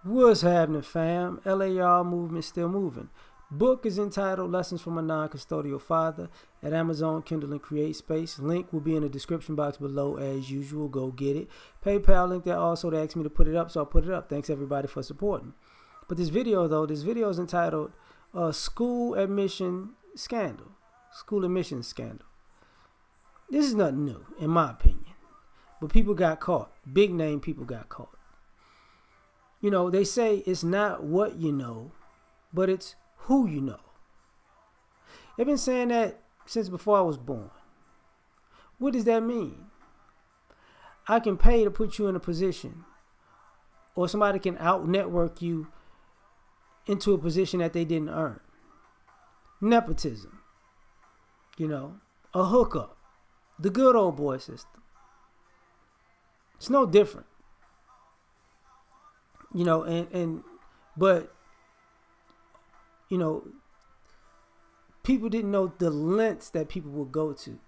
What's happening, fam? L.A.R movement still moving. Book is entitled Lessons from a Non-Custodial Father at Amazon, Kindle, and Create Space. Link will be in the description box below as usual. Go get it. PayPal link there also. They asked me to put it up, so I'll put it up. Thanks everybody for supporting. But this video is entitled School Admission Scandal. School Admission Scandal. This is nothing new, in my opinion. But people got caught. Big name people got caught. You know, they say it's not what you know, but it's who you know. They've been saying that since before I was born. What does that mean? I can pay to put you in a position, or somebody can out-network you into a position that they didn't earn. Nepotism. You know, a hookup. The good old boy system. It's no different. You know, but, you know, people didn't know the lengths that people would go to.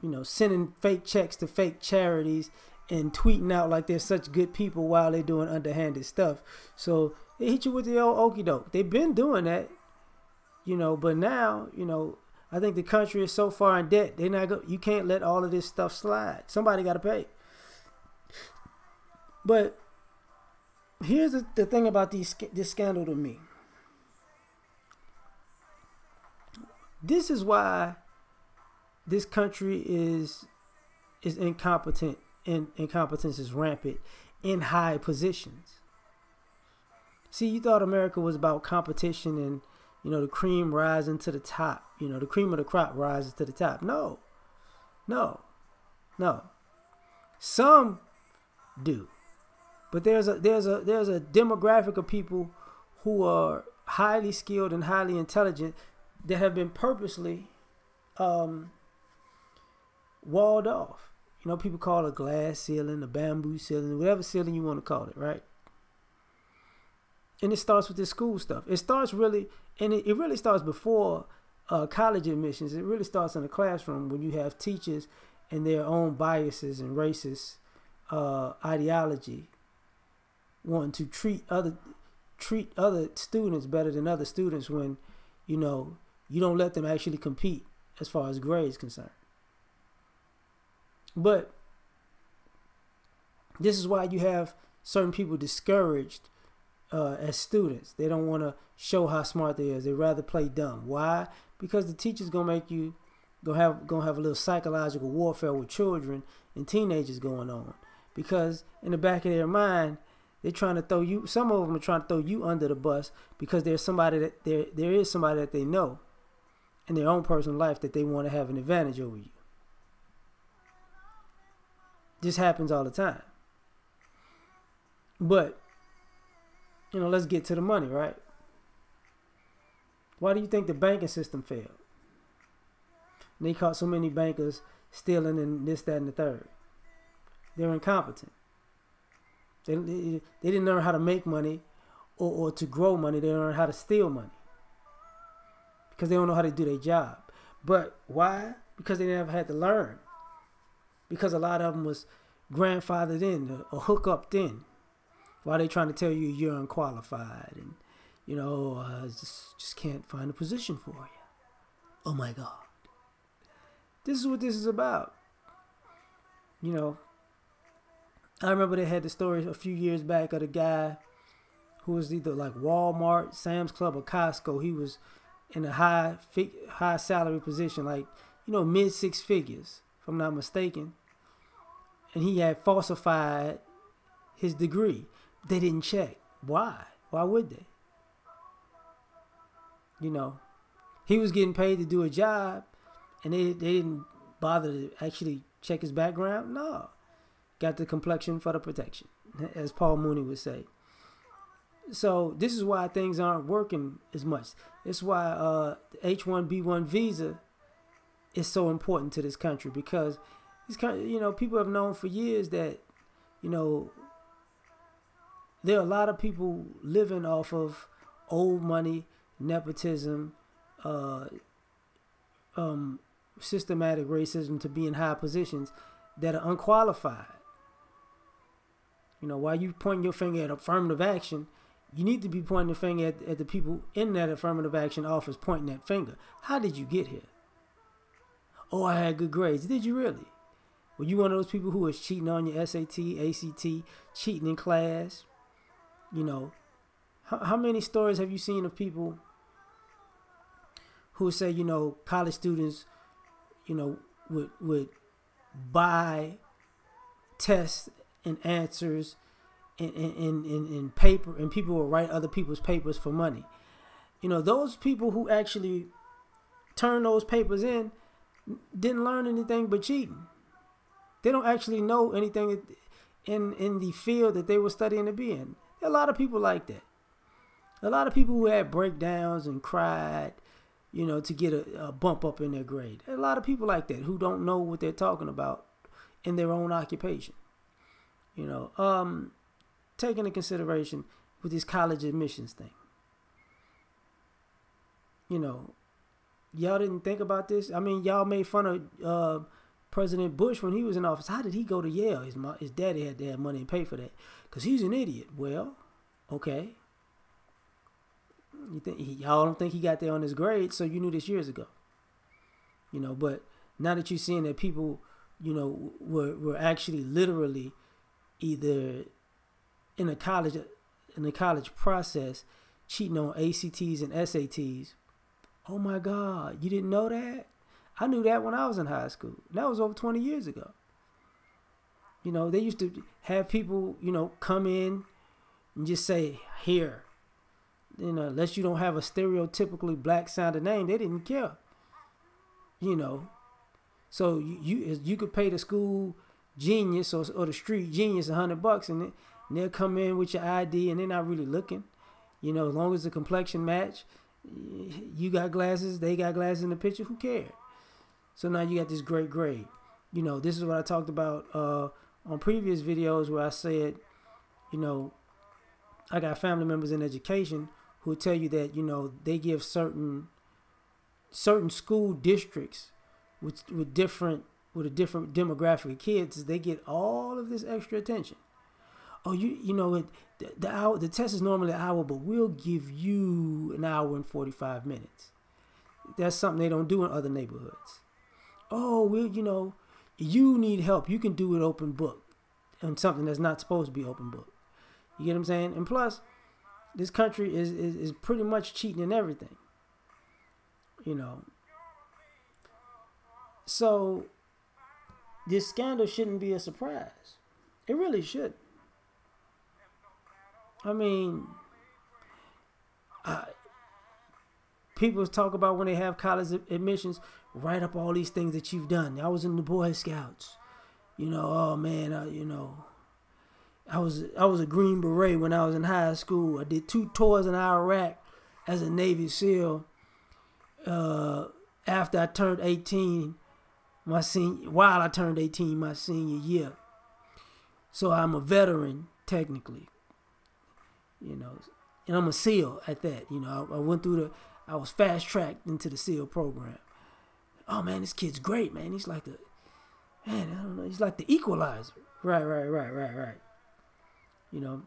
You know, sending fake checks to fake charities and tweeting out like they're such good people while they're doing underhanded stuff. So they hit you with the old okie doke. They've been doing that, you know, but now, you know, I think the country is so far in debt. You can't let all of this stuff slide. Somebody got to pay. But here's the thing about this scandal to me. This is why this country is incompetent, and incompetence is rampant in high positions. See, you thought America was about competition and, you know, the cream rising to the top. You know, the cream of the crop rises to the top. No. Some do. But there's a demographic of people who are highly skilled and highly intelligent that have been purposely walled off. You know, people call it a glass ceiling, a bamboo ceiling, whatever ceiling you want to call it, right? And it starts with this school stuff. It starts really, and it really starts before college admissions. It really starts in the classroom when you have teachers and their own biases and racist ideology, wanting to treat other students better than other students when, you know, you don't let them actually compete as far as grades concerned. But this is why you have certain people discouraged as students. They don't want to show how smart they is. They rather play dumb. Why? Because the teacher's gonna make you gonna have a little psychological warfare with children and teenagers going on. Because in the back of their mind, they're trying to throw you. Some of them are trying to throw you under the bus because there's somebody that there is somebody that they know in their own personal life that they want to have an advantage over you. This happens all the time. But, you know, let's get to the money, right? Why do you think the banking system failed? And they caught so many bankers stealing and this, that, and the third. They're incompetent. They didn't learn how to make money or to grow money. They learned how to steal money because they don't know how to do their job. But why? Because they never had to learn. Because a lot of them was grandfathered in or hooked up in. Why they trying to tell you you're unqualified and, you know, just can't find a position for you. Oh my God. This is what this is about. You know, I remember they had the story a few years back of the guy who was either like Walmart, Sam's Club, or Costco. He was in a high salary position, like, you know, mid six figures, if I'm not mistaken. And he had falsified his degree. They didn't check. Why? Why would they? You know, he was getting paid to do a job, and they didn't bother to actually check his background. No. Got the complexion for the protection, as Paul Mooney would say. So this is why things aren't working as much. It's why the H-1B1 visa is so important to this country, because these you know, people have known for years that, you know, there are a lot of people living off of old money, nepotism, systematic racism to be in high positions that are unqualified. You know, while you pointing your finger at affirmative action, you need to be pointing the finger at the people in that affirmative action office pointing that finger. How did you get here? Oh, I had good grades. Did you really? Were you one of those people who was cheating on your SAT, ACT, cheating in class? You know, how many stories have you seen of people who say, you know, college students, you know, would buy tests and answers in paper, and people will write other people's papers for money. You know, those people who actually turn those papers in didn't learn anything but cheating. They don't actually know anything in the field that they were studying to be in. There are a lot of people like that. A lot of people who had breakdowns and cried, you know, to get a bump up in their grade. There are a lot of people like that who don't know what they're talking about in their own occupation. You know, take into consideration with this college admissions thing. You know, y'all didn't think about this. I mean, y'all made fun of President Bush when he was in office. How did he go to Yale? His daddy had to have money and pay for that because he's an idiot. Well, okay. Y'all don't think he got there on his grades, so you knew this years ago. You know, but now that you're seeing that people, you know, were actually literally either in the college process cheating on ACTs and SATs. Oh my God, you didn't know that? I knew that when I was in high school. That was over 20 years ago. You know, they used to have people, you know, come in and just say, here. You know, unless you don't have a stereotypically black sounding name, they didn't care. You know. So you could pay the school genius or the street genius $100 and they'll come in with your ID and they're not really looking. You know, as long as the complexion match, you got glasses, they got glasses in the picture, who cares? So now you got this great grade. You know, this is what I talked about on previous videos where I said, you know, I got family members in education who will tell you that, you know, they give certain school districts with a different demographic of kids, they get all of this extra attention. Oh, you know, the test is normally an hour, but we'll give you an hour and 45 minutes. That's something they don't do in other neighborhoods. Oh, you know, you need help. You can do it open book on something that's not supposed to be open book. You get what I'm saying? And plus, this country is pretty much cheating in everything. You know. So, this scandal shouldn't be a surprise. It really shouldn't. I mean, people talk about when they have college admissions, write up all these things that you've done. I was in the Boy Scouts. You know, oh man, you know, I was a Green Beret when I was in high school. I did 2 tours in Iraq as a Navy SEAL. After I turned 18, while I turned 18 my senior year. So I'm a veteran technically. You know, and I'm a SEAL at that. You know, I went through I was fast tracked into the SEAL program. Oh man, this kid's great, man. He's like I don't know, he's like the equalizer. Right. You know,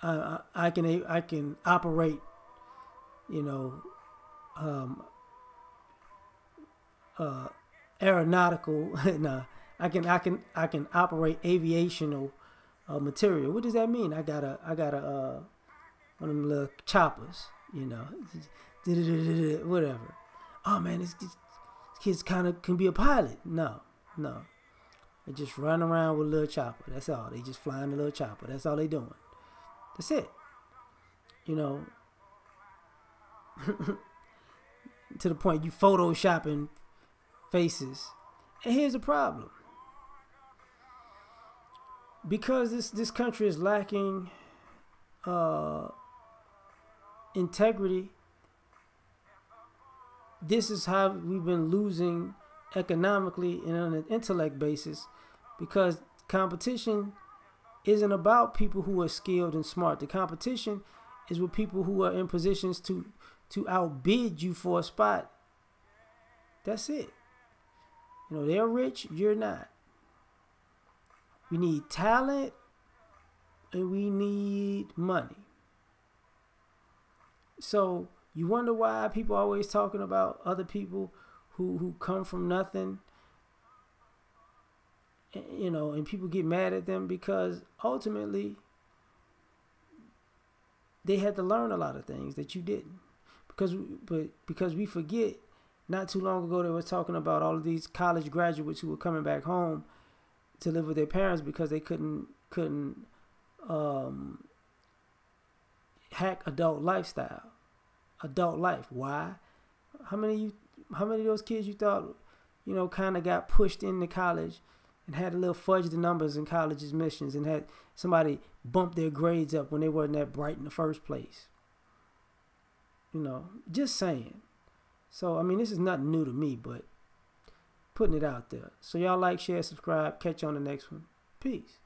I can operate, you know, aeronautical. No, I can operate aviational material. What does that mean? I got a one of them little choppers, you know, whatever. Oh man, this kids kind of can be a pilot. No. They just run around with a little chopper. That's all. They just flying a little chopper. That's all they doing. That's it. You know, to the point you photoshopping faces. And here's the problem. Because this country is lacking integrity, this is how we've been losing economically and on an intellect basis, because competition isn't about people who are skilled and smart. The competition is with people who are in positions to outbid you for a spot. That's it. You know, they're rich, you're not. We need talent and we need money. So you wonder why people are always talking about other people who come from nothing, you know, and people get mad at them because ultimately they had to learn a lot of things that you didn't. Because we forget, not too long ago they were talking about all of these college graduates who were coming back home to live with their parents because they couldn't hack adult life. Why? How many of those kids you thought, you know, kind of got pushed into college and had a little fudge the numbers in college admissions and had somebody bump their grades up when they weren't that bright in the first place? You know, just saying. So, I mean, this is nothing new to me, but putting it out there. So y'all like, share, subscribe. Catch you on the next one. Peace.